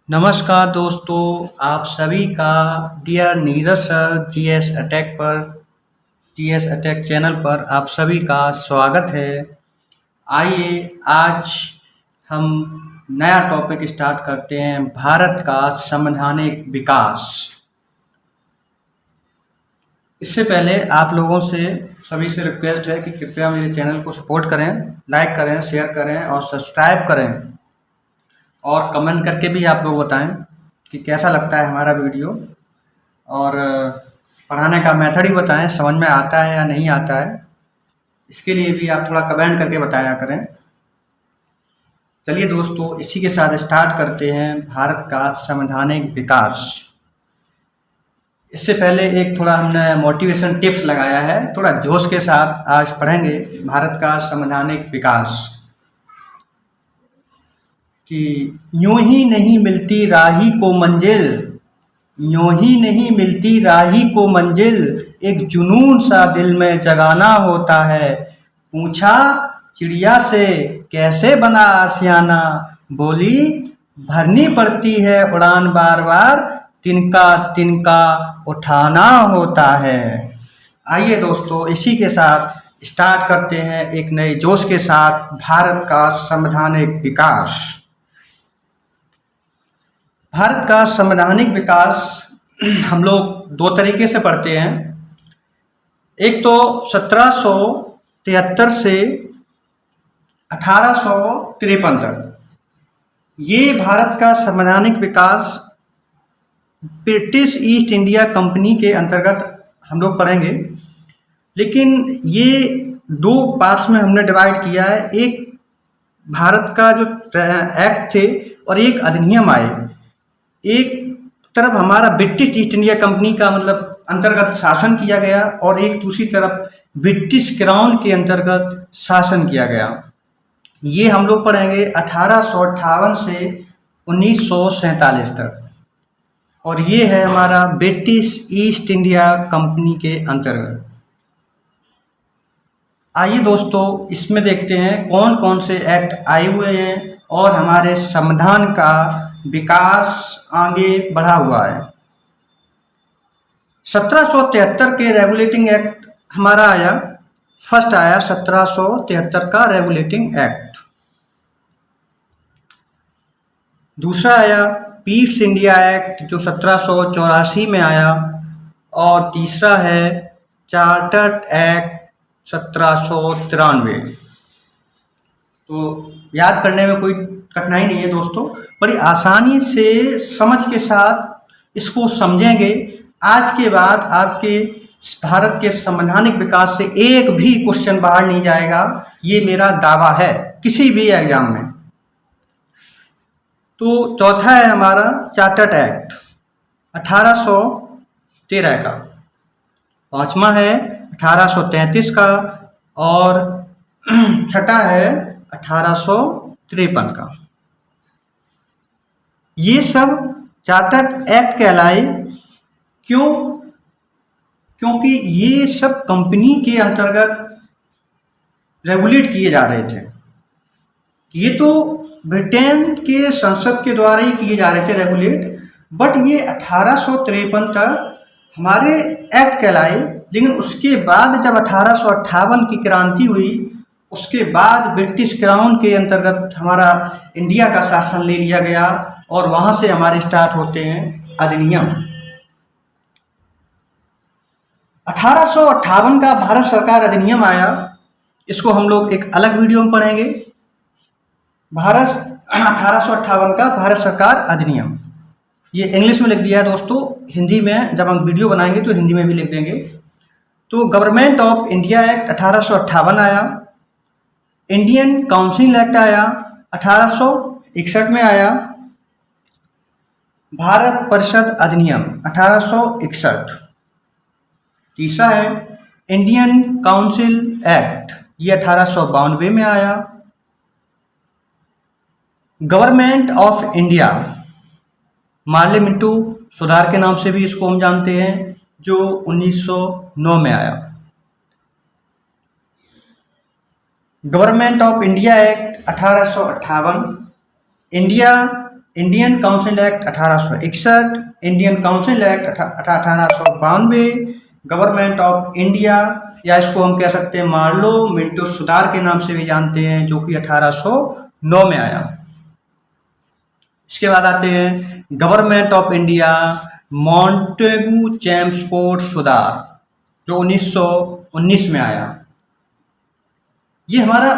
नमस्कार दोस्तों, आप सभी का dear Neeraj sir GS attack channel पर आप सभी का स्वागत है। आइए आज हम नया टॉपिक स्टार्ट करते हैं, भारत का संवैधानिक विकास। इससे पहले आप लोगों से सभी से रिक्वेस्ट है कि कृपया मेरे चैनल को सपोर्ट करें, लाइक करें, शेयर करें और सब्सक्राइब करें और कमेंट करके भी आप लोग बताएं कि कैसा लगता है हमारा वीडियो और पढ़ाने का मेथड ही बताएं, समझ में आता है या नहीं आता है। इसके लिए भी आप थोड़ा कमेंट करके बताया करें। चलिए दोस्तों, इसी के साथ स्टार्ट करते हैं भारत का संवैधानिक विकास। इससे पहले एक थोड़ा हमने मोटिवेशन टिप्स लगाया है, थोड़ा जोश के साथ आज पढ़ेंगे भारत का संवैधानिक विकास। कि यूं ही नहीं मिलती राही को मंजिल, यूं ही नहीं मिलती राही को मंजिल, एक जुनून सा दिल में जगाना होता है। पूछा चिड़िया से कैसे बना आशियाना, बोली भरनी पड़ती है उड़ान बार बार, तिनका तिनका उठाना होता है। आइए दोस्तों, इसी के साथ स्टार्ट करते हैं एक नए जोश के साथ भारत का संवैधानिक विकास। भारत का संवैधानिक विकास हम लोग दो तरीके से पढ़ते हैं। एक तो 1773 से 1853 तक ये भारत का संवैधानिक विकास ब्रिटिश ईस्ट इंडिया कंपनी के अंतर्गत हम लोग पढ़ेंगे। लेकिन ये दो पार्ट्स में हमने डिवाइड किया है। एक भारत का जो एक्ट थे और एक अधिनियम आए। एक तरफ हमारा ब्रिटिश ईस्ट इंडिया कंपनी का मतलब अंतर्गत शासन किया गया और एक दूसरी तरफ ब्रिटिश क्राउन के अंतर्गत शासन किया गया। ये हम लोग पढ़ेंगे 1858 से 1947 तक और ये है हमारा ब्रिटिश ईस्ट इंडिया कंपनी के अंतर्गत। आइए दोस्तों, इसमें देखते हैं कौन कौन से एक्ट आए हुए हैं और हमारे संविधान का विकास आगे बढ़ा हुआ है। 1773 के रेगुलेटिंग एक्ट हमारा आया, फर्स्ट आया 1773 का रेगुलेटिंग एक्ट। दूसरा आया पीस इंडिया एक्ट जो 1784 में आया और तीसरा है चार्टर्ड एक्ट 1793। तो याद करने में कोई कठिनाई नहीं है दोस्तों, बड़ी आसानी से समझ के साथ इसको समझेंगे। आज के बाद आपके भारत के संवैधानिक विकास से एक भी क्वेश्चन बाहर नहीं जाएगा, ये मेरा दावा है किसी भी एग्जाम में। तो चौथा है हमारा चार्टर्ड एक्ट 1813 का, पांचवा है 1833 का और छठा है 1853 का। ये सब चार्टर्ड एक्ट कहलाए। क्यों? क्योंकि ये सब कंपनी के अंतर्गत रेगुलेट किए जा रहे थे। ये तो ब्रिटेन के संसद के द्वारा ही किए जा रहे थे रेगुलेट, बट ये 1853 तक हमारे एक्ट कहलाए। लेकिन उसके बाद जब 1858 की क्रांति हुई, उसके बाद ब्रिटिश क्राउन के अंतर्गत हमारा इंडिया का शासन ले लिया गया और वहां से हमारे स्टार्ट होते हैं अधिनियम। 1858 का भारत सरकार अधिनियम आया, इसको हम लोग एक अलग वीडियो में पढ़ेंगे। 1858 का भारत सरकार अधिनियम, ये इंग्लिश में लिख दिया है दोस्तों, हिंदी में जब हम वीडियो बनाएंगे तो हिंदी में भी लिख देंगे। तो गवर्नमेंट ऑफ इंडिया एक्ट 1858 आया, इंडियन काउंसिल एक्ट आया 1861 में आया, भारत परिषद अधिनियम 1861। तीसरा है इंडियन काउंसिल एक्ट, ये 1892 में आया। गवर्नमेंट ऑफ इंडिया, मार्ले मिंटू सुधार के नाम से भी इसको हम जानते हैं, जो 1909 में आया। Government of India act 1858, India Indian council act 1861, Indian council act 1892, government of India, या इसको हम कह सकते हैं मार्लो मिंटो सुधार के नाम से भी जानते हैं, जो कि 1809 में आया। इसके बाद आते हैं government of India Montagu Chelmsford सुधार, जो 1919 में आया। ये हमारा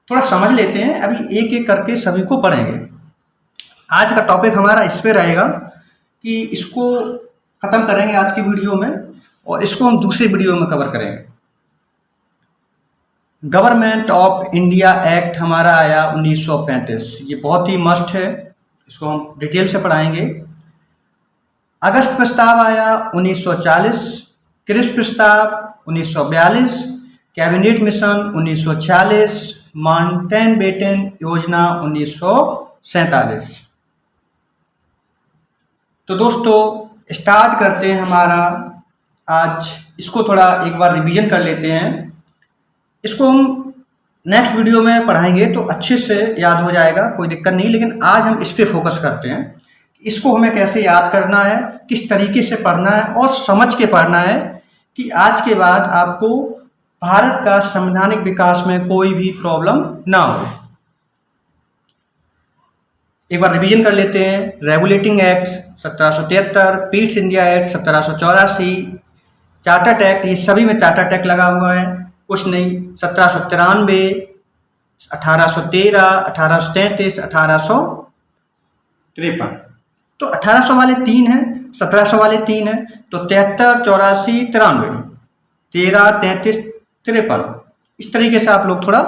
थोड़ा समझ लेते हैं, अभी एक एक करके सभी को पढ़ेंगे। आज का टॉपिक हमारा इस पे रहेगा कि इसको ख़त्म करेंगे आज की वीडियो में, और इसको हम दूसरी वीडियो में कवर करेंगे। गवर्नमेंट ऑफ इंडिया एक्ट हमारा आया 1935, ये बहुत ही मस्ट है, इसको हम डिटेल से पढ़ाएंगे। अगस्त प्रस्ताव आया 1940, क्रिस प्रस्ताव 1942, कैबिनेट मिशन 1946, माउंटेनबेटन योजना 1947। तो दोस्तों स्टार्ट करते हैं हमारा आज, इसको थोड़ा एक बार रिवीजन कर लेते हैं। इसको हम नेक्स्ट वीडियो में पढ़ाएंगे तो अच्छे से याद हो जाएगा, कोई दिक्कत नहीं, लेकिन आज हम इस पे फोकस करते हैं। इसको हमें कैसे याद करना है, किस तरीके से पढ़ना है और समझ के पढ़ना है कि आज के बाद आपको भारत का संवैधानिक विकास में कोई भी प्रॉब्लम ना हो। एक बार रिवीजन कर लेते हैं। Regulating act 1773, Pitt's India act 1784, charter act, ये सभी में चार्टर एक्ट लगा हुआ है, कुछ नहीं। 1793, 1813, 1833, 1853। तो 1800 वाले 3 हैं, 1700 वाले 3 हैं, तो 73, 84, 93, 13, 33, 53। इस तरीके से आप लोग थोड़ा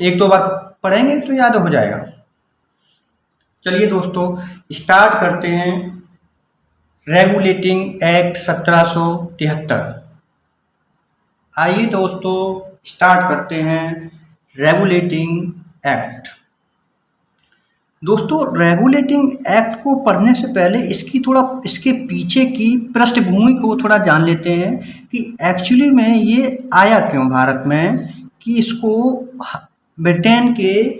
एक दो बार पढ़ेंगे तो याद हो जाएगा। चलिए दोस्तों स्टार्ट करते हैं। Regulating act 1773। आइए दोस्तों स्टार्ट करते हैं रेगुलेटिंग एक्ट। दोस्तों रेगुलेटिंग एक्ट को पढ़ने से पहले इसके पीछे की पृष्ठभूमि को थोड़ा जान लेते हैं कि एक्चुअली में ये आया क्यों भारत में, कि इसको ब्रिटेन के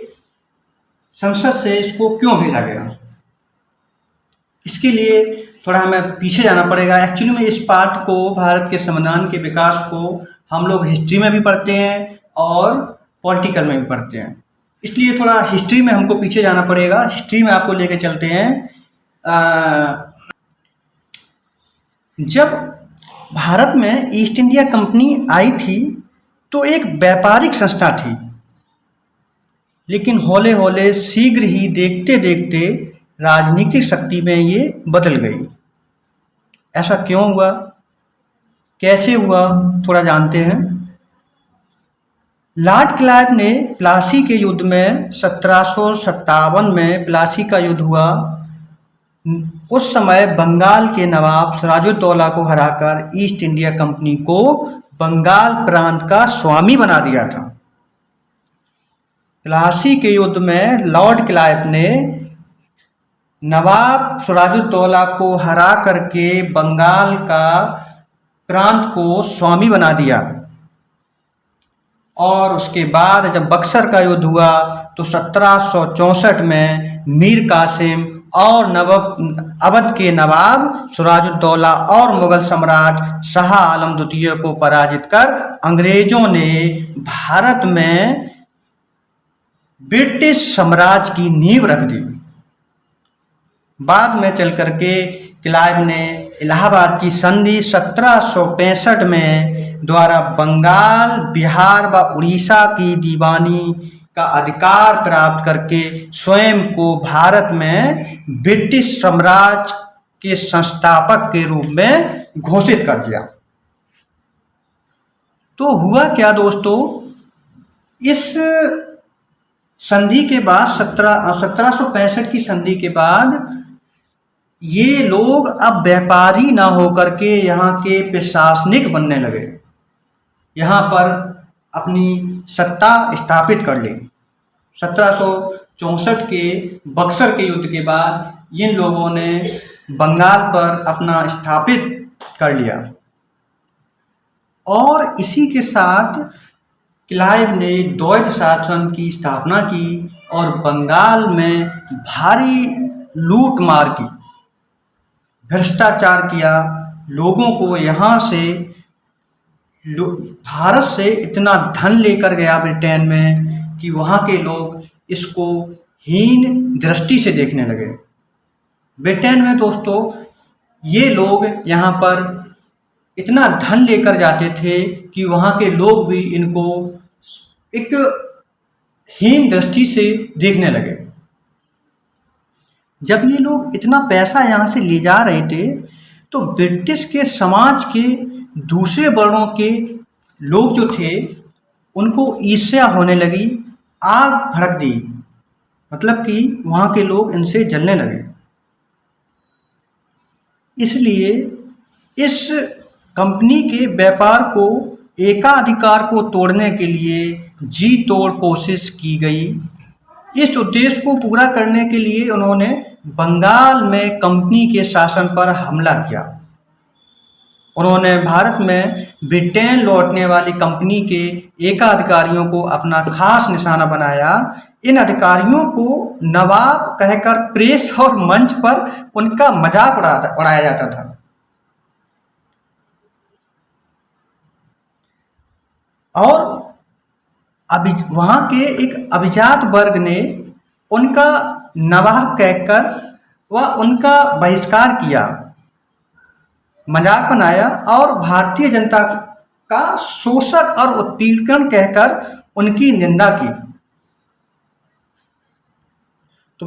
संसद से इसको क्यों भेजा गया। इसके लिए थोड़ा हमें पीछे जाना पड़ेगा। एक्चुअली में इस पार्ट को, भारत के संविधान के विकास को, हम लोग हिस्ट्री में भी पढ़ते हैं और पॉलिटिकल में भी पढ़ते हैं, इसलिए थोड़ा हिस्ट्री में हमको पीछे जाना पड़ेगा। हिस्ट्री में आपको लेके चलते हैं। जब भारत में ईस्ट इंडिया कंपनी आई थी तो एक व्यापारिक संस्था थी, लेकिन हौले हौले शीघ्र ही देखते देखते राजनीतिक शक्ति में ये बदल गई। ऐसा क्यों हुआ, कैसे हुआ, थोड़ा जानते हैं। लॉर्ड क्लाइव ने प्लासी के युद्ध में 1757 में प्लासी का युद्ध हुआ। उस समय बंगाल के नवाब सिराजुद्दौला को हराकर ईस्ट इंडिया कंपनी को बंगाल प्रांत का स्वामी बना दिया था। प्लासी के युद्ध में लॉर्ड क्लाइव ने नवाब सिराजुद्दौला को हरा करके बंगाल का प्रांत को स्वामी बना दिया, और उसके बाद जब बक्सर का युद्ध हुआ तो 1764 में मीर कासिम और अवध के नवाब सिराजुद्दौला और मुगल सम्राट शाह आलम द्वितीय को पराजित कर अंग्रेजों ने भारत में ब्रिटिश साम्राज्य की नींव रख दी। बाद में चल करके क्लाइव ने इलाहाबाद की संधि 1765 में द्वारा बंगाल, बिहार व उड़ीसा की दीवानी का अधिकार प्राप्त करके स्वयं को भारत में ब्रिटिश साम्राज्य के संस्थापक के रूप में घोषित कर दिया। तो हुआ क्या दोस्तों, इस संधि के बाद 1765 की संधि के बाद ये लोग अब व्यापारी ना होकर के यहाँ के प्रशासनिक बनने लगे, यहाँ पर अपनी सत्ता स्थापित कर ली। 1764 के बक्सर के युद्ध के बाद इन लोगों ने बंगाल पर अपना स्थापित कर लिया, और इसी के साथ क्लाइव ने द्वैध शासन की स्थापना की और बंगाल में भारी लूट मार की, भ्रष्टाचार किया, लोगों को यहाँ से भारत से इतना धन लेकर गया ब्रिटेन में कि वहाँ के लोग इसको हीन दृष्टि से देखने लगे। ब्रिटेन में दोस्तों ये लोग यहाँ पर इतना धन लेकर जाते थे कि वहाँ के लोग भी इनको एक हीन दृष्टि से देखने लगे। जब ये लोग इतना पैसा यहाँ से ले जा रहे थे तो ब्रिटिश के समाज के दूसरे वर्णों के लोग जो थे उनको ईर्ष्या होने लगी, आग भड़क दी, मतलब कि वहाँ के लोग इनसे जलने लगे। इसलिए इस कंपनी के व्यापार को, एकाधिकार को तोड़ने के लिए जी तोड़ कोशिश की गई। इस उद्देश्य को पूरा करने के लिए उन्होंने बंगाल में कंपनी के शासन पर हमला किया। उन्होंने भारत में ब्रिटेन लौटने वाली कंपनी के एकाधिकारियों को अपना खास निशाना बनाया। इन अधिकारियों को नवाब कहकर प्रेस और मंच पर उनका मजाक उड़ाया जाता था। और वहाँ के एक अभिजात वर्ग ने उनका नवाब कहकर वह उनका बहिष्कार किया, मजाक बनाया और भारतीय जनता का शोषक और उत्पीड़न कहकर उनकी निंदा की। तो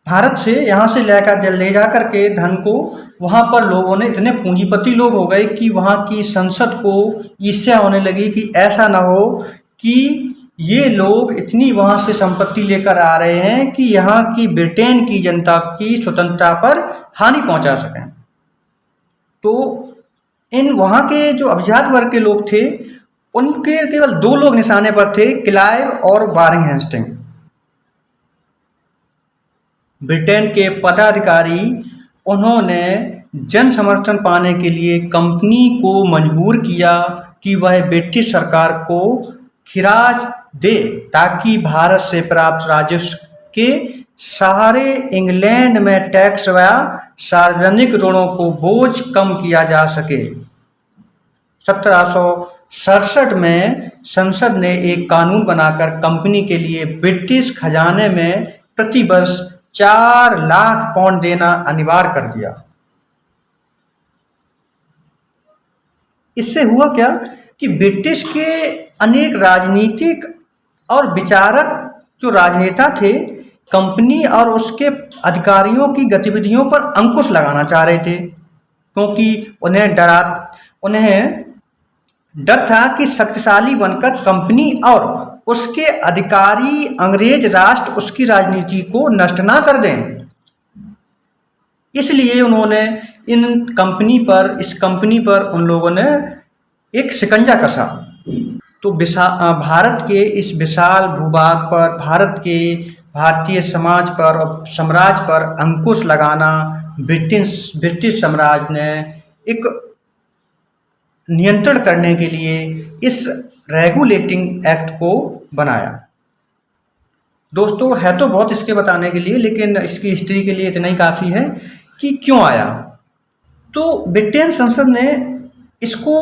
भारत से यहाँ से ले जा करके धन को वहाँ पर लोगों ने, इतने पूंजीपति लोग हो गए कि वहाँ की संसद को ईर्ष्या होने लगी कि ऐसा ना हो कि ये लोग इतनी वहाँ से संपत्ति लेकर आ रहे हैं कि यहाँ की ब्रिटेन की जनता की स्वतंत्रता पर हानि पहुँचा सकें। तो इन वहाँ के जो अभिजात वर्ग के लोग थे उनके केवल दो लोग निशाने पर थे, क्लाइव और वारेन हेस्टिंग। ब्रिटेन के पदाधिकारी उन्होंने जन समर्थन पाने के लिए कंपनी को मजबूर किया कि वह ब्रिटिश सरकार को खिराज दे ताकि भारत से प्राप्त राजस्व के सहारे इंग्लैंड में टैक्स व सार्वजनिक ऋणों को बोझ कम किया जा सके। 1767 में संसद ने एक कानून बनाकर कंपनी के लिए ब्रिटिश खजाने में प्रति वर्ष 4 लाख पाउंड देना अनिवार्य कर दिया। इससे हुआ क्या कि ब्रिटिश के अनेक राजनीतिक और विचारक जो राजनेता थे कंपनी और उसके अधिकारियों की गतिविधियों पर अंकुश लगाना चाह रहे थे, क्योंकि उन्हें डर था कि शक्तिशाली बनकर कंपनी और उसके अधिकारी अंग्रेज राष्ट्र उसकी राजनीति को नष्ट ना कर दें। इसलिए उन्होंने इस कंपनी पर उन लोगों ने एक शिकंजा कसा। तो भारत के इस विशाल भूभाग पर, भारतीय समाज पर और साम्राज्य पर अंकुश लगाना ब्रिटिश साम्राज्य ने एक नियंत्रण करने के लिए इस रेगुलेटिंग एक्ट को बनाया। दोस्तों है तो बहुत इसके बताने के लिए, लेकिन इसकी हिस्ट्री के लिए इतना ही काफ़ी है कि क्यों आया। तो ब्रिटेन संसद ने इसको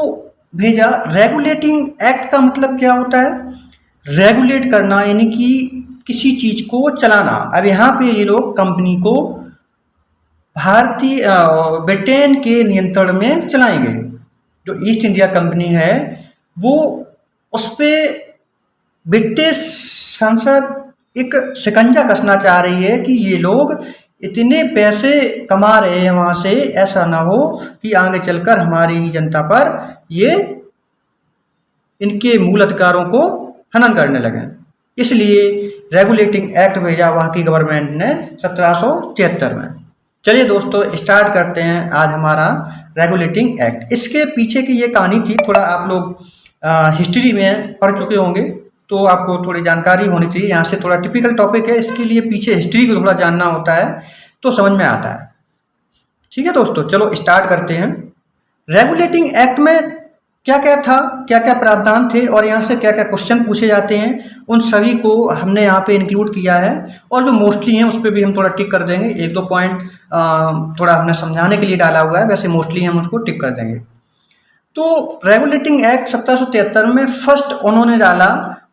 भेजा। रेगुलेटिंग एक्ट का मतलब क्या होता है? रेगुलेट करना, यानी कि किसी चीज़ को चलाना। अब यहाँ पे ये लोग कंपनी को ब्रिटेन के नियंत्रण में चलाएंगे। जो ईस्ट इंडिया कंपनी है वो उस पर ब्रिटिश संसद एक शिकंजा कसना चाह रही है कि ये लोग इतने पैसे कमा रहे हैं वहाँ से, ऐसा ना हो कि आगे चलकर हमारी जनता पर ये इनके मूल अधिकारों को हनन करने लगे। इसलिए रेगुलेटिंग एक्ट भेजा वहाँ की गवर्नमेंट ने 1773 में। चलिए दोस्तों स्टार्ट करते हैं आज हमारा रेगुलेटिंग एक्ट। इसके पीछे की ये कहानी थी, थोड़ा आप लोग हिस्ट्री में पढ़ चुके होंगे तो आपको थोड़ी जानकारी होनी चाहिए। यहाँ से थोड़ा टिपिकल टॉपिक है, इसके लिए पीछे हिस्ट्री को थोड़ा जानना होता है तो समझ में आता है। ठीक है दोस्तों, चलो स्टार्ट करते हैं। रेगुलेटिंग एक्ट में क्या क्या था, क्या क्या प्रावधान थे और यहाँ से क्या क्या क्वेश्चन पूछे जाते हैं, उन सभी को हमने यहाँ पे इंक्लूड किया है। और जो मोस्टली हैं उस पर भी हम थोड़ा टिक कर देंगे, एक दो पॉइंट थोड़ा हमने समझाने के लिए डाला हुआ है, वैसे मोस्टली हम उसको टिक कर देंगे। तो रेगुलेटिंग एक्ट 1773 में फर्स्ट उन्होंने डाला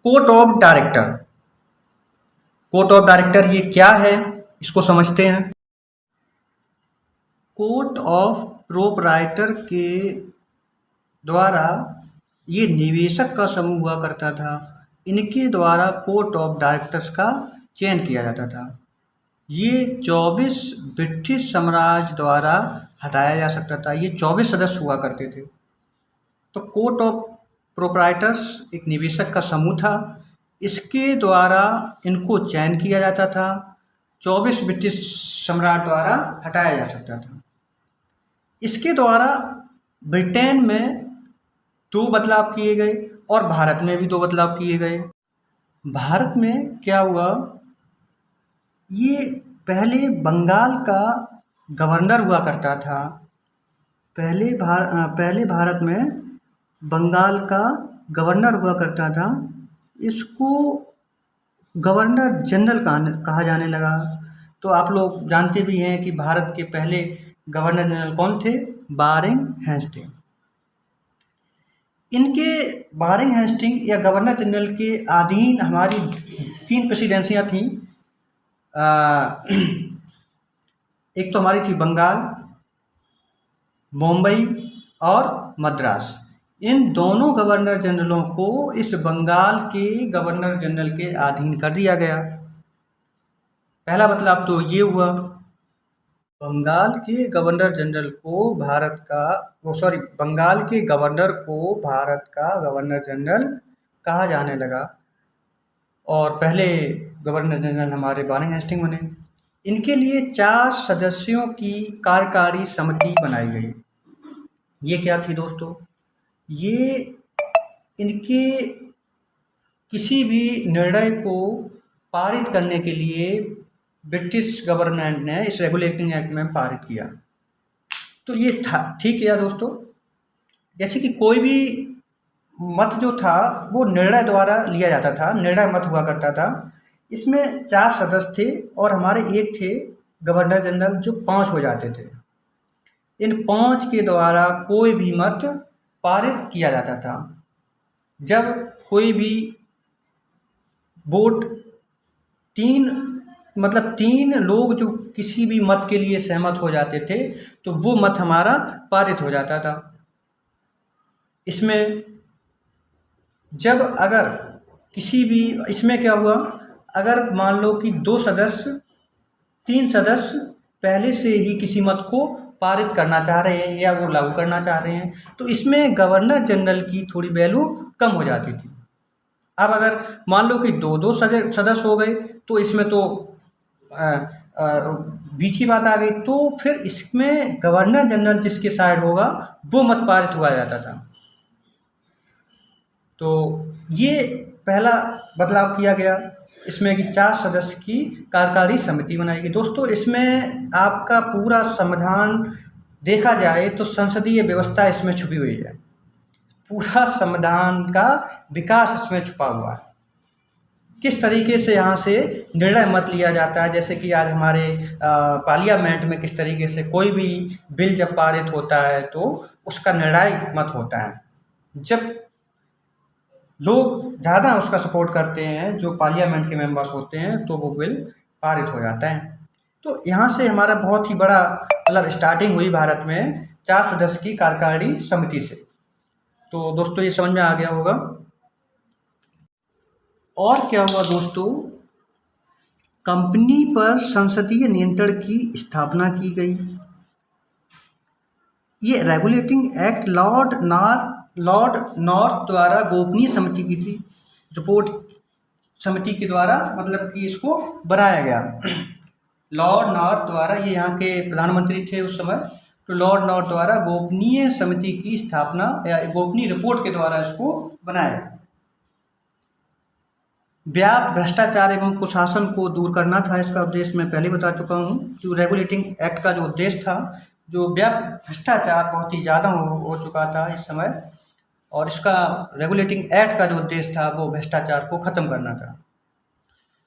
court of director. Court of director ये क्या है, इसको समझते हैं। कोर्ट ऑफ प्रोपराइटर के द्वारा ये निवेशक का समूह हुआ करता था, इनके द्वारा कोर्ट ऑफ डायरेक्टर्स का चयन किया जाता था। ये 24 ब्रिटिश साम्राज्य द्वारा हटाया जा सकता था, ये 24 सदस्य हुआ करते थे। तो कोर्ट ऑफ प्रोपराइटर्स एक निवेशक का समूह था, इसके द्वारा इनको चयन किया जाता था, 24 ब्रिटिश सम्राट द्वारा हटाया जा सकता था। इसके द्वारा ब्रिटेन में 2 बदलाव किए गए और भारत में भी 2 बदलाव किए गए। भारत में क्या हुआ, ये पहले बंगाल का गवर्नर हुआ करता था। पहले भारत में बंगाल का गवर्नर हुआ करता था, इसको गवर्नर जनरल कहा जाने लगा। तो आप लोग जानते भी हैं कि भारत के पहले गवर्नर जनरल कौन थे, बारिंग हेस्टिंग। इनके बारिंग हेस्टिंग या गवर्नर जनरल के अधीन हमारी 3 प्रेसिडेंसियाँ थीं। एक तो हमारी थी बंगाल, मुंबई और मद्रास। इन दोनों गवर्नर जनरलों को इस बंगाल के गवर्नर जनरल के अधीन कर दिया गया। पहला बदलाव तो ये हुआ, बंगाल के गवर्नर जनरल को बंगाल के गवर्नर को भारत का गवर्नर जनरल कहा जाने लगा। और पहले गवर्नर जनरल हमारे बारिंग हेस्टिंग बने। इनके लिए 4 सदस्यों की कार्यकारी समिति बनाई गई। ये क्या थी दोस्तों, ये इनके किसी भी निर्णय को पारित करने के लिए ब्रिटिश गवर्नमेंट ने इस रेगुलेटिंग एक्ट में पारित किया। तो ये था, ठीक है दोस्तों। जैसे कि कोई भी मत जो था वो निर्णय द्वारा लिया जाता था, निर्णय मत हुआ करता था। इसमें 4 सदस्य थे और हमारे एक थे गवर्नर जनरल, जो 5 हो जाते थे। इन 5 के द्वारा कोई भी मत पारित किया जाता था। जब कोई भी वोट 3 लोग जो किसी भी मत के लिए सहमत हो जाते थे तो वो मत हमारा पारित हो जाता था। इसमें जब अगर इसमें क्या हुआ, अगर मान लो कि 3 सदस्य पहले से ही किसी मत को पारित करना चाह रहे हैं या वो लागू करना चाह रहे हैं, तो इसमें गवर्नर जनरल की थोड़ी वैल्यू कम हो जाती थी। अब अगर मान लो कि 2 सदस्य हो गए तो इसमें तो बीच की बात आ गई, तो फिर इसमें गवर्नर जनरल जिसके साइड होगा वो मत पारित हुआ जाता था। तो ये पहला बदलाव किया गया, इसमें कि 4 सदस्य की कार्यकारी समिति बनाई गई। दोस्तों, इसमें आपका पूरा संविधान देखा जाए तो संसदीय व्यवस्था इसमें छुपी हुई है। पूरा संविधान का विकास इसमें छुपा हुआ है। किस तरीके से यहाँ से निर्णय मत लिया जाता है, जैसे कि आज हमारे पार्लियामेंट में किस तरीके से कोई भी बिल जब पारित होता है तो उसका निर्णायक मत होता है। जब लोग ज़्यादा उसका सपोर्ट करते हैं, जो पार्लियामेंट के मेंबर्स होते हैं, तो वो बिल पारित हो जाता है। तो यहाँ से हमारा बहुत ही बड़ा स्टार्टिंग हुई भारत में 4 सदस्य की कार्यकारी समिति से। तो दोस्तों, ये समझ में आ गया होगा। और क्या हुआ दोस्तों, कंपनी पर संसदीय नियंत्रण की स्थापना की गई। ये रेगुलेटिंग एक्ट लॉर्ड नॉर्थ द्वारा गोपनीय समिति की थी, रिपोर्ट समिति के द्वारा कि इसको बनाया गया। लॉर्ड नॉर्थ द्वारा, ये यहाँ के प्रधानमंत्री थे उस समय, तो लॉर्ड नॉर्थ द्वारा गोपनीय समिति की स्थापना या गोपनीय रिपोर्ट के द्वारा इसको बनाया गया। व्याप्त भ्रष्टाचार एवं कुशासन को दूर करना था इसका उद्देश्य, मैं पहले बता चुका हूँ। जो रेगुलेटिंग एक्ट का जो उद्देश्य था, जो व्याप्त भ्रष्टाचार बहुत ही ज़्यादा हो चुका था इस समय, और इसका रेगुलेटिंग एक्ट का जो उद्देश्य था वो भ्रष्टाचार को ख़त्म करना था।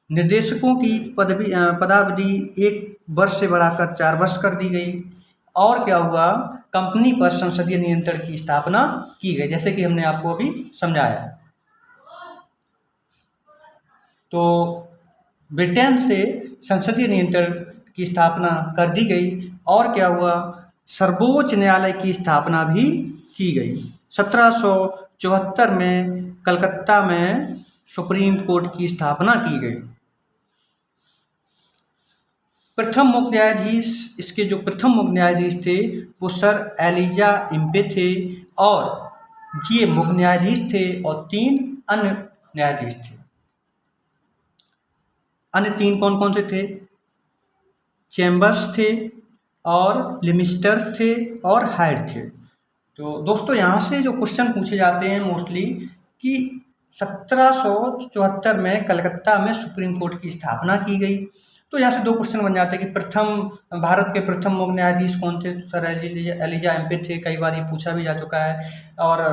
निर्देशकों की पदावधि 1 वर्ष से बढ़ाकर 4 वर्ष कर दी गई। और क्या हुआ, कंपनी पर संसदीय नियंत्रण की स्थापना की गई, जैसे कि हमने आपको अभी समझाया। तो ब्रिटेन से संसदीय नियंत्रण की स्थापना कर दी गई। और क्या हुआ, सर्वोच्च न्यायालय की स्थापना भी की गई। 1774 में कलकत्ता में सुप्रीम कोर्ट की स्थापना की गई। प्रथम मुख्य न्यायाधीश, इसके जो प्रथम मुख्य न्यायाधीश थे वो सर एलिजा इम्पे थे, और ये मुख्य न्यायाधीश थे और 3 अन्य न्यायाधीश थे। अन्य 3 कौन कौन से थे? चैम्बर्स थे और लिमिस्टर थे और हाइड थे। तो दोस्तों यहाँ से जो क्वेश्चन पूछे जाते हैं मोस्टली कि 1774 में कलकत्ता में सुप्रीम कोर्ट की स्थापना की गई, तो यहाँ से 2 क्वेश्चन बन जाते हैं कि भारत के प्रथम मुख्य न्यायाधीश कौन थे? सर एलिजा एम्पे थे, कई बार ये पूछा भी जा चुका है। और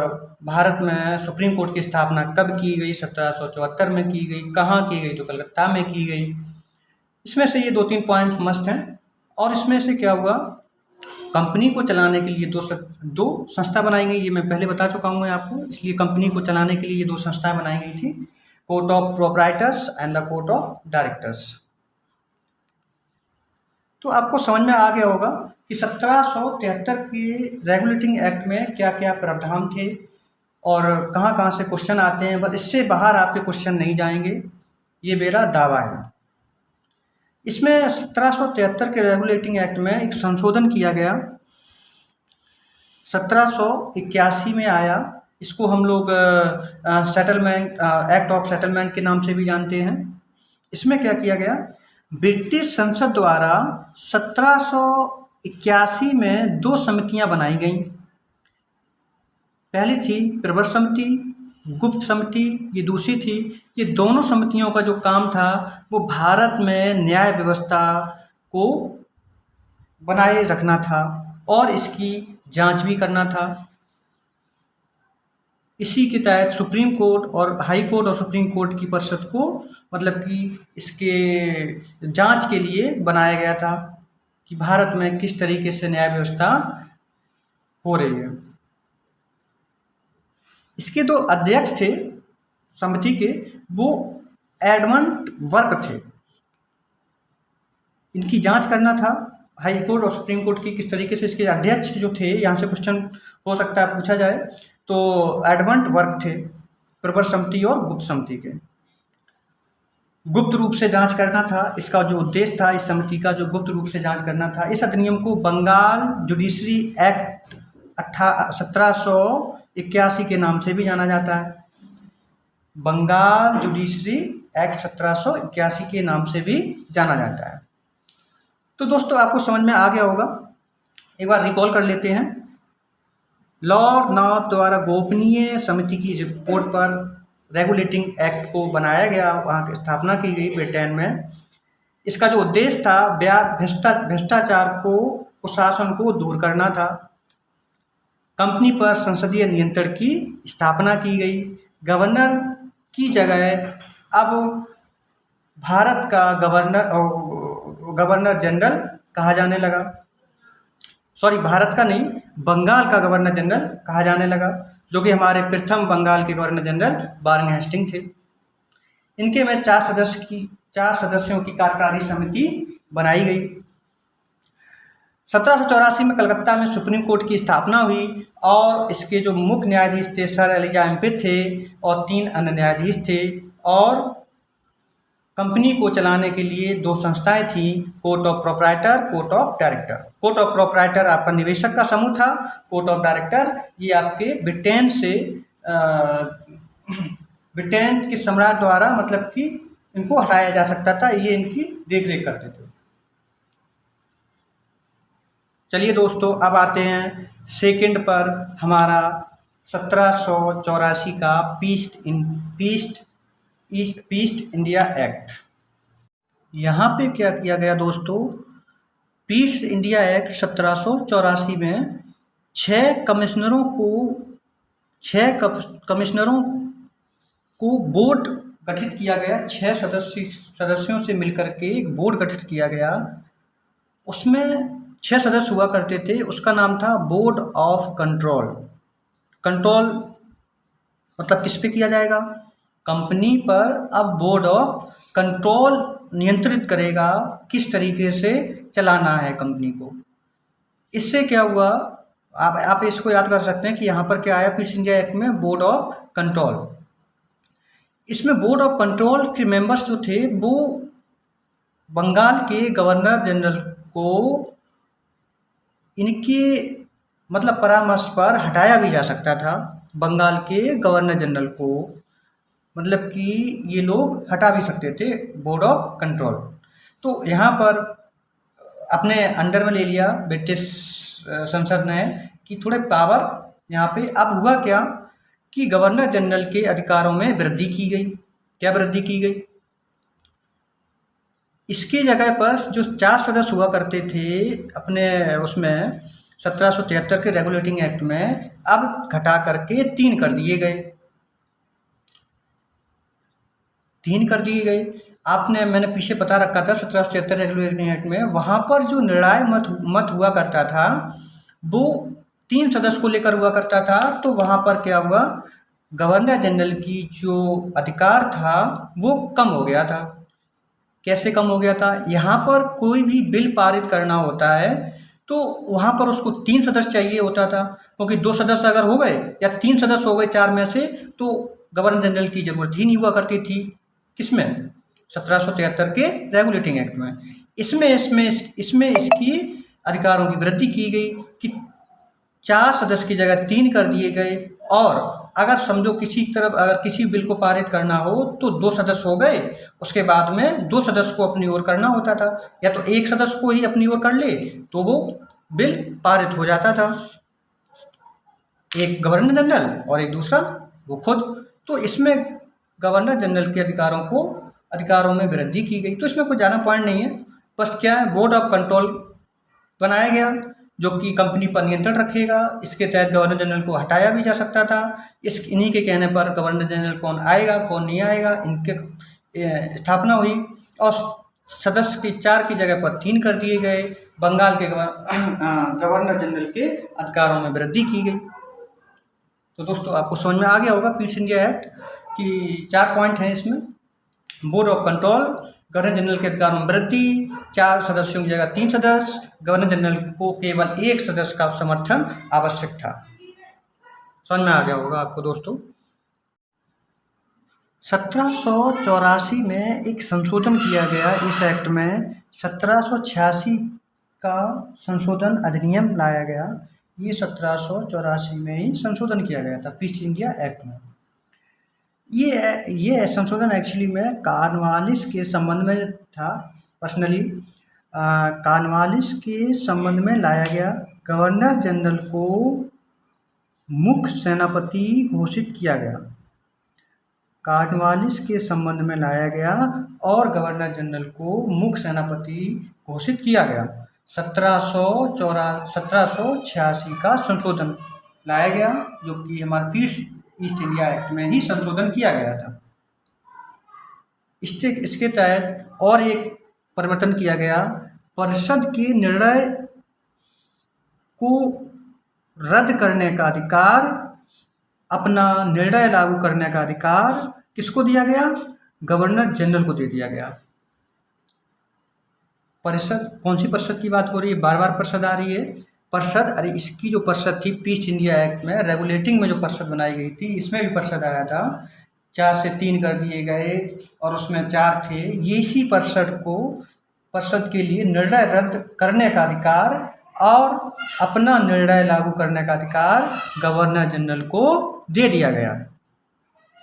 भारत में सुप्रीम कोर्ट की स्थापना कब की गई? 1774 में की गई। कहाँ की गई? तो कलकत्ता में की गई। इसमें से ये 2-3 पॉइंट्स मस्ट हैं। और इसमें से क्या हुआ, कंपनी को चलाने के लिए दो संस्था बनाई गई, ये मैं पहले बता चुका हूँ मैं आपको। इसलिए कंपनी को चलाने के लिए ये 2 संस्थाएं बनाई गई थी, court of proprietors and the court of directors. तो आपको समझ में आ गया होगा कि 1773 के रेगुलेटिंग एक्ट में क्या क्या प्रावधान थे और कहाँ कहाँ से क्वेश्चन आते हैं। बस इससे बाहर आपके क्वेश्चन नहीं जाएंगे, ये मेरा दावा है। इसमें 1773 के रेगुलेटिंग एक्ट में एक संशोधन किया गया, 1781 में आया। इसको हम लोग सेटलमेंट एक्ट ऑफ सेटलमेंट के नाम से भी जानते हैं। इसमें क्या किया गया, ब्रिटिश संसद द्वारा 1781 में 2 समितियां बनाई गईं। पहली थी प्रवर समिति, गुप्त समिति, ये दूसरी थी। ये दोनों समितियों का जो काम था वो भारत में न्याय व्यवस्था को बनाए रखना था और इसकी जांच भी करना था। इसी के तहत सुप्रीम कोर्ट और हाई कोर्ट और सुप्रीम कोर्ट की परिषद को मतलब कि इसके जांच के लिए बनाया गया था कि भारत में किस तरीके से न्याय व्यवस्था हो रही है। इसके 2 अध्यक्ष थे समिति के, वो एडमंड वर्क थे। इनकी जांच करना था हाई कोर्ट और सुप्रीम कोर्ट की किस तरीके से। इसके अध्यक्ष जो थे, यहाँ से क्वेश्चन हो सकता है पूछा जाए, तो एडमंड वर्क थे प्रवर समिति और गुप्त समिति के। गुप्त रूप से जांच करना था, इसका जो उद्देश्य था इस समिति का, जो गुप्त रूप से जांच करना था। इस अधिनियम को बंगाल जुडिशरी एक्ट 1781 के नाम से भी जाना जाता है। बंगाल जुडिशरी एक्ट 1781 के नाम से भी जाना जाता है। तो दोस्तों आपको समझ में आ गया होगा। एक बार रिकॉल कर लेते हैं। लॉर्ड नॉर्थ द्वारा गोपनीय समिति की रिपोर्ट पर रेगुलेटिंग एक्ट को बनाया गया, वहाँ की स्थापना की गई ब्रिटेन में। इसका जो उद्देश्य था भ्रष्टाचार को, कुशासन को दूर करना था। कंपनी पर संसदीय नियंत्रण की स्थापना की गई। गवर्नर की जगह अब भारत का गवर्नर जनरल कहा जाने लगा। सॉरी, भारत का नहीं, बंगाल का गवर्नर जनरल कहा जाने लगा, जो कि हमारे प्रथम बंगाल के गवर्नर जनरल वारेन हेस्टिंग थे। इनके में 4 सदस्यों की कार्यकारी समिति बनाई गई। 1784 में कलकत्ता में सुप्रीम कोर्ट की स्थापना हुई और इसके जो मुख्य न्यायाधीश थे सर एलिजा एम्पे थे और 3 अन्य न्यायाधीश थे। और कंपनी को चलाने के लिए 2 संस्थाएं थी, court of proprietor, court of director. Court of proprietor आपका निवेशक का समूह था। कोर्ट ऑफ डायरेक्टर ये आपके ब्रिटेन के सम्राट द्वारा मतलब कि इनको हटाया जा सकता था, ये इनकी देखरेख करते थे। चलिए दोस्तों, अब आते हैं सेकंड पर, हमारा 1784 का ईस्ट इंडिया एक्ट। यहाँ पे क्या किया गया दोस्तों, ईस्ट इंडिया एक्ट 1784 में 6 कमिश्नरों को 6 कमिश्नरों को बोर्ड गठित किया गया। 6 सदस्यों से मिलकर के एक बोर्ड गठित किया गया। उसमें 6 सदस्य हुआ करते थे। उसका नाम था बोर्ड ऑफ कंट्रोल। कंट्रोल मतलब किस पे किया जाएगा? कंपनी पर। अब बोर्ड ऑफ कंट्रोल नियंत्रित करेगा किस तरीके से चलाना है कंपनी को। इससे क्या हुआ, आप इसको याद कर सकते हैं कि यहाँ पर क्या आया ईस्ट इंडिया एक्ट में, बोर्ड ऑफ कंट्रोल। इसमें बोर्ड ऑफ कंट्रोल के मेंबर्स जो थे वो बंगाल के गवर्नर जनरल को इनके मतलब परामर्श पर हटाया भी जा सकता था। बंगाल के गवर्नर जनरल को मतलब कि ये लोग हटा भी सकते थे बोर्ड ऑफ कंट्रोल। तो यहाँ पर अपने अंडर में ले लिया ब्रिटिश संसद ने कि थोड़े पावर यहाँ पे। अब हुआ क्या कि गवर्नर जनरल के अधिकारों में वृद्धि की गई। क्या वृद्धि की गई? इसकी जगह पर जो 4 सदस्य हुआ करते थे अपने उसमें 1773 के रेगुलेटिंग एक्ट में, अब घटा करके 3 कर दिए गए। 3 कर दिए गए। मैंने पीछे बता रखा था 1773 रेगुलेटिंग एक्ट में, वहाँ पर जो निर्णायक मत हुआ करता था वो 3 सदस्य को लेकर हुआ करता था। तो वहाँ पर क्या हुआ, गवर्नर जनरल की जो अधिकार था वो कम हो गया था। कैसे कम हो गया था? यहाँ पर कोई भी बिल पारित करना होता है तो वहाँ पर उसको 3 सदस्य चाहिए होता था, क्योंकि 2 सदस्य अगर हो गए या 3 सदस्य हो गए 4 में से तो गवर्नर जनरल की जरूरत ही नहीं हुआ करती थी। किसमें? 1773 के रेगुलेटिंग एक्ट में। इसमें इसकी अधिकारों की वृद्धि की गई कि 4 सदस्य की जगह 3 कर दिए गए। और अगर समझो अगर किसी बिल को पारित करना हो तो 2 सदस्य हो गए, उसके बाद में 2 सदस्य को अपनी ओर करना होता था, या तो एक सदस्य को ही अपनी ओर कर ले तो वो बिल पारित हो जाता था, एक गवर्नर जनरल और एक दूसरा वो खुद। तो इसमें गवर्नर जनरल के अधिकारों में वृद्धि की गई। तो इसमें कोई ज़्यादा पॉइंट नहीं है, बस क्या है, बोर्ड ऑफ कंट्रोल बनाया गया जो कि कंपनी पर नियंत्रण रखेगा। इसके तहत गवर्नर जनरल को हटाया भी जा सकता था। इन्हीं के कहने पर गवर्नर जनरल कौन आएगा कौन नहीं आएगा इनके स्थापना हुई। और सदस्य की 4 की जगह पर 3 कर दिए गए। बंगाल के गवर्नर जनरल के अधिकारों में वृद्धि की गई। तो दोस्तों आपको समझ में आ गया होगा ईस्ट इंडिया एक्ट की 4 पॉइंट हैं इसमें। Board of control, governor general के अधिकारों में वृद्धि, 4 सदस्यों की जगह 3 सदस्य, गवर्नर जनरल को केवल 1 सदस्य का समर्थन आवश्यक था। समझ में आ गया होगा आपको दोस्तों। 1784 में एक संशोधन किया गया इस एक्ट में। 1786 का संशोधन अधिनियम लाया गया। ये 1784 में ही संशोधन किया गया था ईस्ट इंडिया एक्ट में। ये संशोधन एक्चुअली में कॉर्नवालिस के संबंध में था। पर्सनली कॉर्नवालिस के संबंध में लाया गया। गवर्नर जनरल को मुख्य सेनापति घोषित किया गया। कॉर्नवालिस के संबंध में लाया गया और गवर्नर जनरल को मुख्य सेनापति घोषित किया गया। 1786 का संशोधन लाया गया जो कि हमारे ईस्ट इंडिया एक्ट में ही संशोधन किया गया था। इसके तहत और एक परिवर्तन किया गया। परिषद के निर्णय को रद्द करने का अधिकार, अपना निर्णय लागू करने का अधिकार किसको दिया गया? गवर्नर जनरल को दे दिया गया। परिषद, कौन सी परिषद की बात हो रही है? बार बार परिषद आ रही है। परिषद, अरे इसकी जो परिषद थी ईस्ट इंडिया एक्ट में रेगुलेटिंग में जो परिषद बनाई गई थी, इसमें भी परिषद आया था। 4 से 3 कर दिए गए और उसमें 4 थे। ये इसी परिषद के लिए निर्णय रद्द करने का अधिकार और अपना निर्णय लागू करने का अधिकार गवर्नर जनरल को दे दिया गया।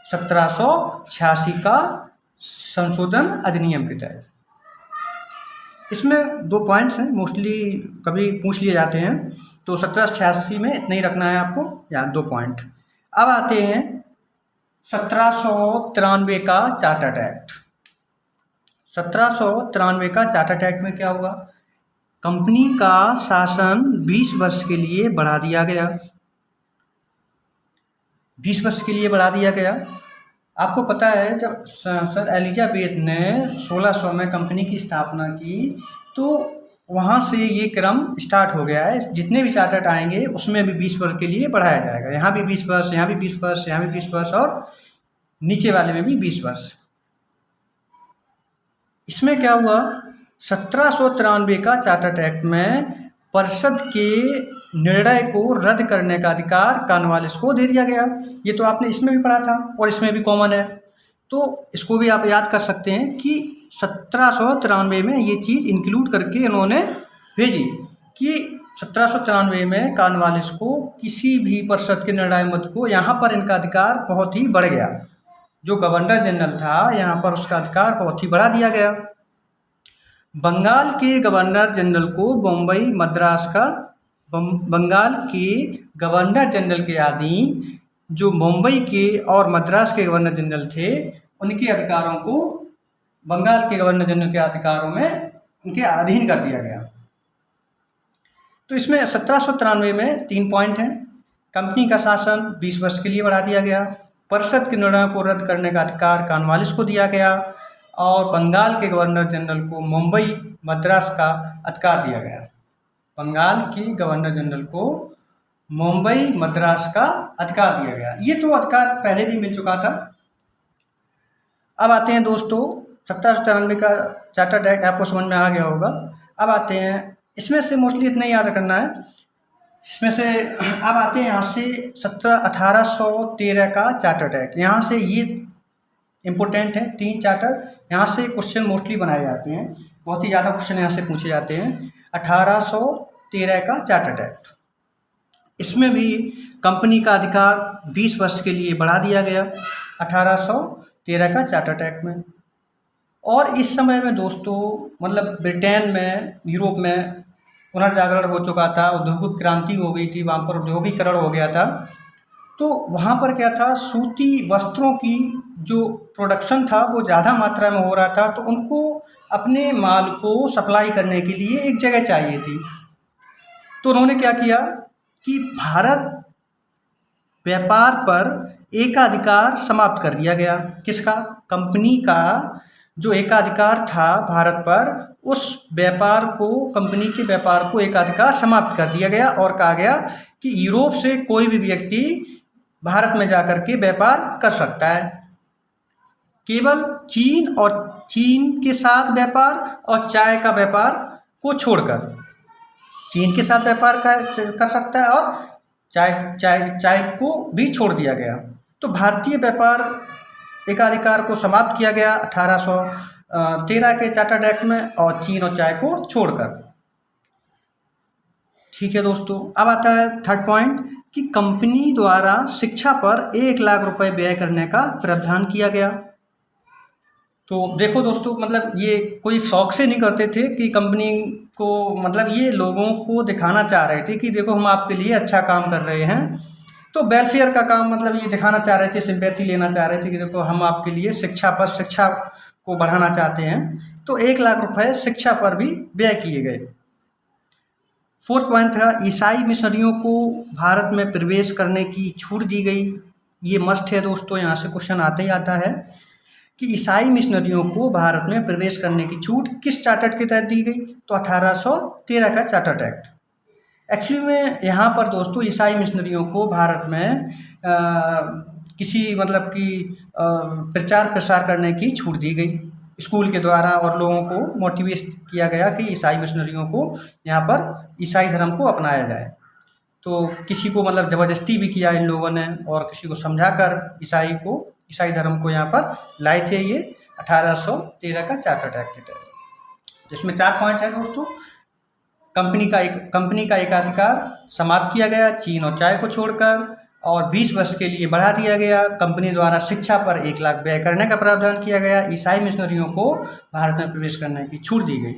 1786 का संशोधन अधिनियम के तहत। इसमें 2 पॉइंट्स हैं, मोस्टली कभी पूछ लिए जाते हैं, तो 1786 में इतना ही रखना है आपको, या 2 पॉइंट। अब आते हैं 1793 का चार्टर्ड एक्ट। 1793 का चार्टर्ड एक्ट में क्या हुआ? कंपनी का शासन 20 वर्ष के लिए बढ़ा दिया गया। 20 वर्ष के लिए बढ़ा दिया गया। आपको पता है जब सर एलिजाबेथ ने 1600 में कंपनी की स्थापना की तो वहाँ से ये क्रम स्टार्ट हो गया है, जितने भी चार्टर्ड आएंगे उसमें भी 20 वर्ष के लिए बढ़ाया जाएगा। यहाँ भी 20 वर्ष, यहाँ भी 20 वर्ष, यहाँ भी 20 वर्ष और नीचे वाले में भी 20 वर्ष। इसमें क्या हुआ, 1793 का चार्टर्ड एक्ट में परिषद के निर्णय को रद्द करने का अधिकार कॉर्नवालिस को दे दिया गया। ये तो आपने इसमें भी पढ़ा था और इसमें भी कॉमन है, तो इसको भी आप याद कर सकते हैं कि 1793 में ये चीज़ इंक्लूड करके इन्होंने भेजी कि 1793 में कॉर्नवालिस को किसी भी परिषद के निर्णय मत को, यहाँ पर इनका अधिकार बहुत ही बढ़ गया। जो गवर्नर जनरल था यहाँ पर उसका अधिकार बहुत ही बढ़ा दिया गया। बंगाल के गवर्नर जनरल को बम्बई मद्रास का, बंगाल के गवर्नर जनरल के अधीन जो मुंबई के और मद्रास के गवर्नर जनरल थे उनके अधिकारों को बंगाल के गवर्नर जनरल के अधिकारों में उनके अधीन कर दिया गया। तो इसमें 1793 में 3 पॉइंट हैं। कंपनी का शासन 20 वर्ष के लिए बढ़ा दिया गया, परिषद के निर्णयों को रद्द करने का अधिकार कॉर्नवालिस को दिया गया और बंगाल के गवर्नर जनरल को मुंबई मद्रास का अधिकार दिया गया। बंगाल के गवर्नर जनरल को मुंबई मद्रास का अधिकार दिया गया। ये तो अधिकार पहले भी मिल चुका था। अब आते हैं दोस्तों 1793 का चार्टर्ड एक्ट आपको समझ में आ गया होगा। अब आते हैं, इसमें से मोस्टली इतना ही याद करना है। इसमें से अब आते हैं यहाँ से 1813 का चार्टर्ड एक्ट। यहाँ से ये इम्पोर्टेंट है, 3 चार्टर, यहाँ से क्वेश्चन मोस्टली बनाए जाते हैं, बहुत ही ज़्यादा क्वेश्चन यहाँ से पूछे जाते हैं। 1813 का चार्टर्ड एक्ट, इसमें भी कंपनी का अधिकार 20 वर्ष के लिए बढ़ा दिया गया 1813 का चार्टर्ड एक्ट में। और इस समय में दोस्तों मतलब ब्रिटेन में, यूरोप में पुनर्जागरण हो चुका था, औद्योगिक क्रांति हो गई थी, वहाँ पर औद्योगिकरण हो गया था। तो वहाँ पर क्या था, सूती वस्त्रों की जो प्रोडक्शन था वो ज़्यादा मात्रा में हो रहा था, तो उनको अपने माल को सप्लाई करने के लिए एक जगह चाहिए थी। तो उन्होंने क्या किया कि भारत व्यापार पर एकाधिकार समाप्त कर दिया गया। किसका? कंपनी का जो एकाधिकार था भारत पर, उस व्यापार को, कंपनी के व्यापार को एकाधिकार समाप्त कर दिया गया और कहा गया कि यूरोप से कोई भी व्यक्ति भारत में जाकर के व्यापार कर सकता है। केवल चीन और चीन के साथ व्यापार और चाय का व्यापार को छोड़कर, चीन के साथ व्यापार कर सकता है और चाय को भी छोड़ दिया गया। तो भारतीय व्यापार एकाधिकार को समाप्त किया गया 1813 के चार्टर्ड एक्ट में, और चीन और चाय को छोड़कर। ठीक है दोस्तों, अब आता है 3rd पॉइंट कि कंपनी द्वारा शिक्षा पर 1 लाख रुपए व्यय करने का प्रावधान किया गया। तो देखो दोस्तों, मतलब ये कोई शौक से नहीं करते थे कि कंपनी को, मतलब ये लोगों को दिखाना चाह रहे थे कि देखो हम आपके लिए अच्छा काम कर रहे हैं। तो वेलफेयर का काम, मतलब ये दिखाना चाह रहे थे, सिंपैथी लेना चाह रहे थे कि देखो हम आपके लिए शिक्षा को बढ़ाना चाहते हैं। तो 1 लाख रुपए शिक्षा पर भी व्यय किए गए। 4th पॉइंट था ईसाई मिशनरियों को भारत में प्रवेश करने की छूट दी गई। ये मस्ट है दोस्तों, यहाँ से क्वेश्चन आता ही आता है कि ईसाई मिशनरियों को भारत में प्रवेश करने की छूट किस चार्टर्ड के तहत दी गई? तो 1813 का चार्टर्ड एक्ट। एक्चुअली में यहाँ पर दोस्तों ईसाई मिशनरियों को भारत में किसी मतलब कि प्रचार प्रसार करने की छूट दी गई स्कूल के द्वारा, और लोगों को मोटिवेट किया गया कि ईसाई मिशनरियों को यहाँ पर ईसाई धर्म को अपनाया जाए। तो किसी को मतलब ज़बरदस्ती भी किया इन लोगों ने, और किसी को समझाकर ईसाई धर्म को यहाँ पर लाए थे। ये 1813 का चार्टर्ड एक्ट है, जिसमें 4 पॉइंट है दोस्तों। कंपनी का एकाधिकार समाप्त किया गया चीन और चाय को छोड़कर, और 20 वर्ष के लिए बढ़ा दिया गया। कंपनी द्वारा शिक्षा पर 1 लाख व्यय करने का प्रावधान किया गया। ईसाई मिशनरियों को भारत में प्रवेश करने की छूट दी गई।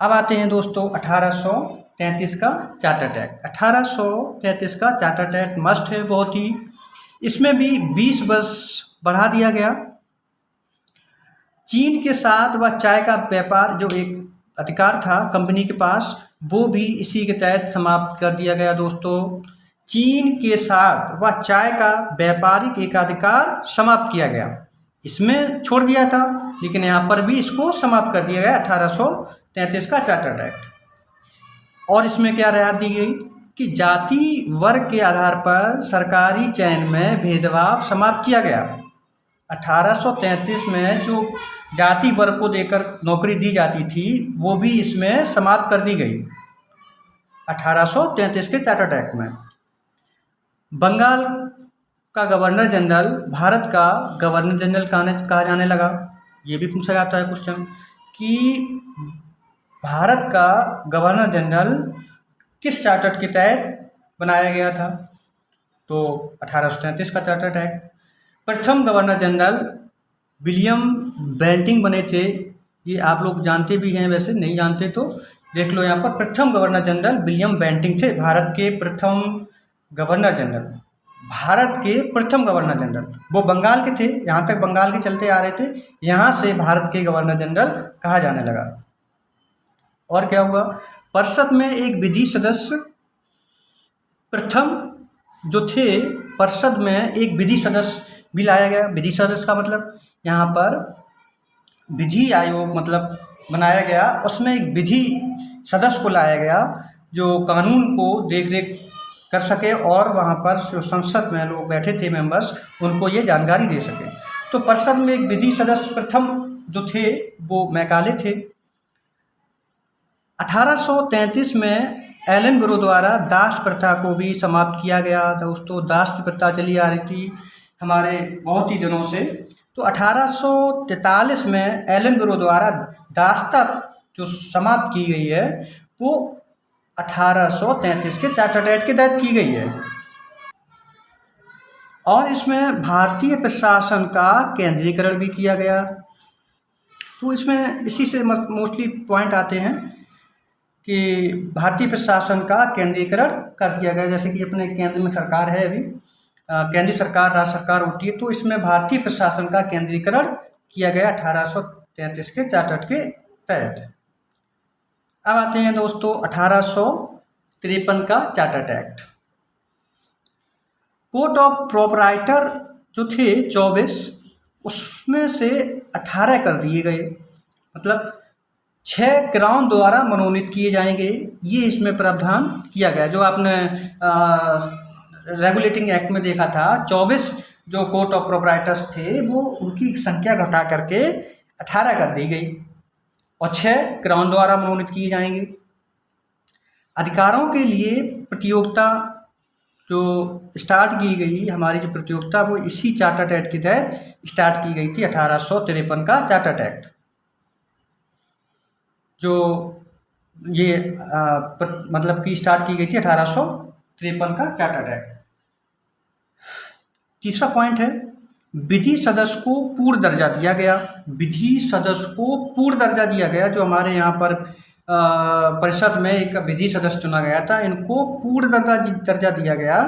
अब आते हैं दोस्तों 1833 का चार्टर्ड एक्ट। 1833 का चार्टर्ड एक्ट मस्ट है बहुत ही। इसमें भी 20 वर्ष बढ़ा दिया गया। चीन के साथ व चाय का व्यापार जो एक अधिकार था कंपनी के पास, वो भी इसी के तहत समाप्त कर दिया गया दोस्तों। चीन के साथ व चाय का व्यापारिक एकाधिकार समाप्त किया गया। इसमें छोड़ दिया था, लेकिन यहाँ पर भी इसको समाप्त कर दिया गया 1833 का चार्टर्ड एक्ट। और इसमें क्या रियायत दी गई कि जाति वर्ग के आधार पर सरकारी चयन में भेदभाव समाप्त किया गया। 1833 में जो जाति वर्ग को देकर नौकरी दी जाती थी वो भी इसमें समाप्त कर दी गई 1833 के चार्टर्ड एक्ट में। बंगाल का गवर्नर जनरल भारत का गवर्नर जनरल कहा जाने लगा। ये भी पूछा जाता है क्वेश्चन कि भारत का गवर्नर जनरल किस चार्टर के तहत बनाया गया था, तो 1833 का चार्टर्ड एक्ट। प्रथम गवर्नर जनरल विलियम बेंटिंग बने थे। ये आप लोग जानते भी हैं, वैसे नहीं जानते तो देख लो यहाँ पर। प्रथम गवर्नर जनरल विलियम बेंटिंग थे, भारत के प्रथम गवर्नर जनरल। भारत के प्रथम गवर्नर जनरल वो बंगाल के थे, यहाँ तक बंगाल के चलते आ रहे थे, यहाँ से भारत के गवर्नर जनरल कहा जाने लगा। और क्या हुआ, परिषद में एक विधि सदस्य प्रथम जो थे, परिषद में एक विधि सदस्य भी लाया गया। विधि सदस्य का मतलब यहाँ पर विधि आयोग मतलब बनाया गया, उसमें एक विधि सदस्य को लाया गया जो कानून को देख रेख कर सके और वहाँ पर जो संसद में लोग बैठे थे मेंबर्स, उनको ये जानकारी दे सके। तो परिषद में एक विधि सदस्य प्रथम जो थे वो मैकाले थे। 1833 में एलन गुरु द्वारा दास प्रथा को भी समाप्त किया गया। दोस्तों, दास प्रथा चली आ रही थी हमारे बहुत ही दिनों से। तो 1843 में एलन गुरु द्वारा दासता जो समाप्त की गई है वो 1833 के चार्टर्ड एक्ट के तहत की गई है। और इसमें भारतीय प्रशासन का केंद्रीकरण भी किया गया। तो इसमें इसी से मोस्टली पॉइंट आते हैं कि भारतीय प्रशासन का केंद्रीकरण कर दिया गया। जैसे कि अपने केंद्र में सरकार है, अभी केंद्रीय सरकार राज्य सरकार होती है, तो इसमें भारतीय प्रशासन का केंद्रीकरण किया गया 1833 के चार्टर्ड के तहत। अब आते हैं दोस्तों 1853 का chartered act. Court of proprietor जो थे 24, उसमें से 18 कर दिए गए, मतलब 6 क्राउन द्वारा मनोनीत किए जाएंगे। ये इसमें प्रावधान किया गया। जो आपने रेगुलेटिंग एक्ट में देखा था 24 जो कोर्ट ऑफ प्रोपराइटर्स थे वो उनकी संख्या घटा करके 18 कर दी गई और 6 क्राउन द्वारा मनोनीत किए जाएंगे। अधिकारों के लिए प्रतियोगिता जो स्टार्ट की गई, हमारी जो प्रतियोगिता वो इसी चार्टर्ड एक्ट के तहत स्टार्ट की गई थी 1853 का चार्टर्ड एक्ट। जो ये मतलब कि स्टार्ट की गई थी 1853 का चार्टर्ड एक्ट। तीसरा पॉइंट है विधि सदस्य को पूर्ण दर्जा दिया गया। विधि सदस्य को पूर्ण दर्जा दिया गया। जो हमारे यहाँ पर परिषद में एक विधि सदस्य चुना गया था, इनको पूर्ण दर्जा दिया गया।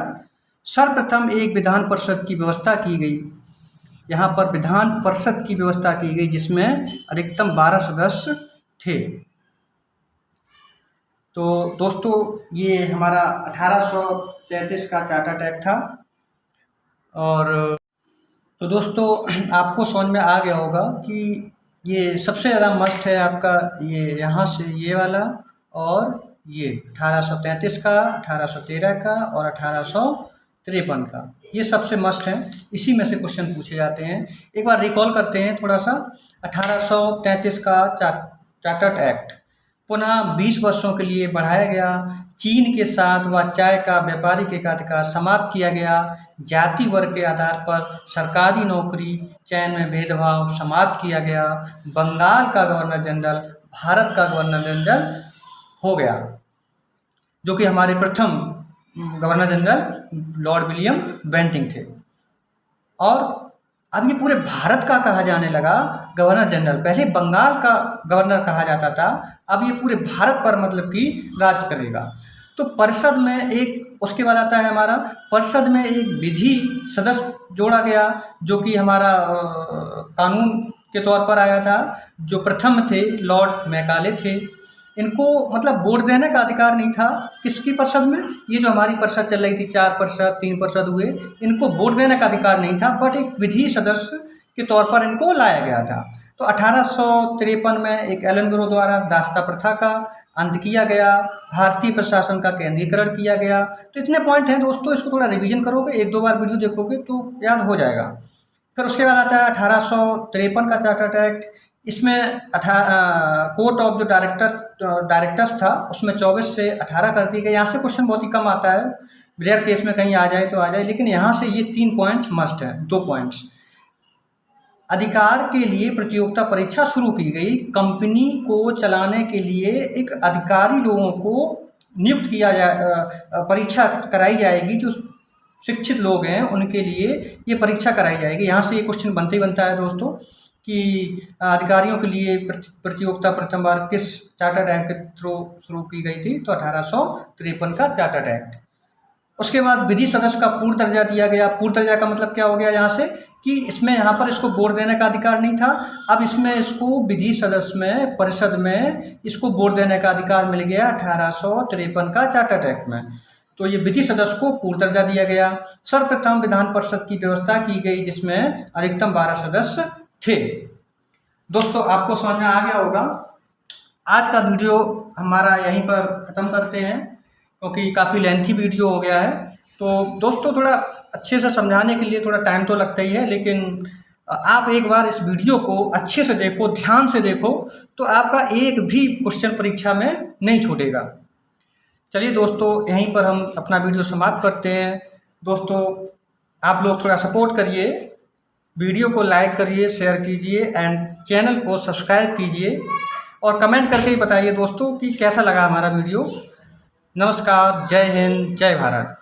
सर्वप्रथम एक विधान परिषद की व्यवस्था की गई। यहाँ पर विधान परिषद की व्यवस्था की गई जिसमें अधिकतम 12 सदस्य थे। तो दोस्तों ये हमारा 1833 का चार्टर्ड एक्ट था। और तो दोस्तों आपको समझ में आ गया होगा कि ये सबसे ज़्यादा मस्ट है आपका, ये यहाँ से ये वाला और ये 1833 का, 1813 का और 1853 का, ये सबसे मस्ट है। इसी में से क्वेश्चन पूछे जाते हैं। एक बार रिकॉल करते हैं थोड़ा सा। 1833 का चार्टर्ड एक्ट पुनः 20 वर्षों के लिए बढ़ाया गया। चीन के साथ व चाय का व्यापारिक एकाधिकार समाप्त किया गया। जाति वर्ग के आधार पर सरकारी नौकरी चयन में भेदभाव समाप्त किया गया। बंगाल का गवर्नर जनरल भारत का गवर्नर जनरल हो गया, जो कि हमारे प्रथम governor general Lord William Bentinck थे। और अब ये पूरे भारत का कहा जाने लगा गवर्नर जनरल। पहले बंगाल का गवर्नर कहा जाता था, अब ये पूरे भारत पर मतलब कि राज करेगा। तो परिषद में एक, उसके बाद आता है हमारा परिषद में एक विधि सदस्य जोड़ा गया जो कि हमारा कानून के तौर पर आया था। जो प्रथम थे लॉर्ड मैकाले थे। इनको मतलब वोट देने का अधिकार नहीं था। किसकी परिषद में? ये जो हमारी परिषद चल रही थी, 4%, 3% हुए, इनको वोट देने का अधिकार नहीं था, बट एक विधि सदस्य के तौर पर इनको लाया गया था। तो 1853 में एक एलन ग्रो द्वारा दास्ता प्रथा का अंत किया गया, भारतीय प्रशासन का केंद्रीकरण किया गया। तो इतने पॉइंट हैं दोस्तों, इसको थोड़ा रिवीजन करोगे, 1-2 बार वीडियो देखोगे तो याद हो जाएगा। फिर उसके बाद आता है 1853 का चार्टर्ड एक्ट। इसमें कोर्ट ऑफ जो डायरेक्टर्स था उसमें 24 से 18 कर दी गई। यहाँ से क्वेश्चन बहुत ही कम आता है, रेयर केस में कहीं आ जाए तो आ जाए, लेकिन यहाँ से ये 3 पॉइंट्स मस्ट है। 2 पॉइंट्स, अधिकार के लिए प्रतियोगिता परीक्षा शुरू की गई। कंपनी को चलाने के लिए एक अधिकारी लोगों को नियुक्त किया परीक्षा कराई जाएगी। जो शिक्षित लोग हैं उनके लिए ये परीक्षा कराई जाएगी। यहाँ से ये क्वेश्चन बनते ही बनता है दोस्तों कि अधिकारियों के लिए प्रतियोगिता प्रथम बार किस चार्टर्ड एक्ट के थ्रू शुरू की गई थी? तो 1853 का चार्टर्ड एक्ट। उसके बाद विधि सदस्य का पूर्ण दर्जा दिया गया। पूर्ण दर्जा का मतलब क्या हो गया यहाँ से कि इसमें यहाँ पर इसको वोट देने का अधिकार नहीं था, अब इसमें इसको विधि सदस्य में, परिषद में इसको वोट देने का अधिकार मिल गया 1853 का चार्टर्ड एक्ट में। तो ये विधि सदस्य को पूर्ण दर्जा दिया गया। सर्वप्रथम विधान परिषद की व्यवस्था की गई जिसमें अधिकतम 12 सदस्य थे। दोस्तों आपको समझ में आ गया होगा। आज का वीडियो हमारा यहीं पर ख़त्म करते हैं क्योंकि काफ़ी लेंथी वीडियो हो गया है। तो दोस्तों थोड़ा अच्छे से समझाने के लिए थोड़ा टाइम तो लगता ही है, लेकिन आप एक बार इस वीडियो को अच्छे से देखो, ध्यान से देखो, तो आपका एक भी क्वेश्चन परीक्षा में नहीं छूटेगा। चलिए दोस्तों यहीं पर हम अपना वीडियो समाप्त करते हैं। दोस्तों आप लोग थोड़ा सपोर्ट करिए, वीडियो को लाइक करिए, शेयर कीजिए एंड चैनल को सब्सक्राइब कीजिए और कमेंट करके ही बताइए दोस्तों कि कैसा लगा हमारा वीडियो। नमस्कार, जय हिंद, जय भारत।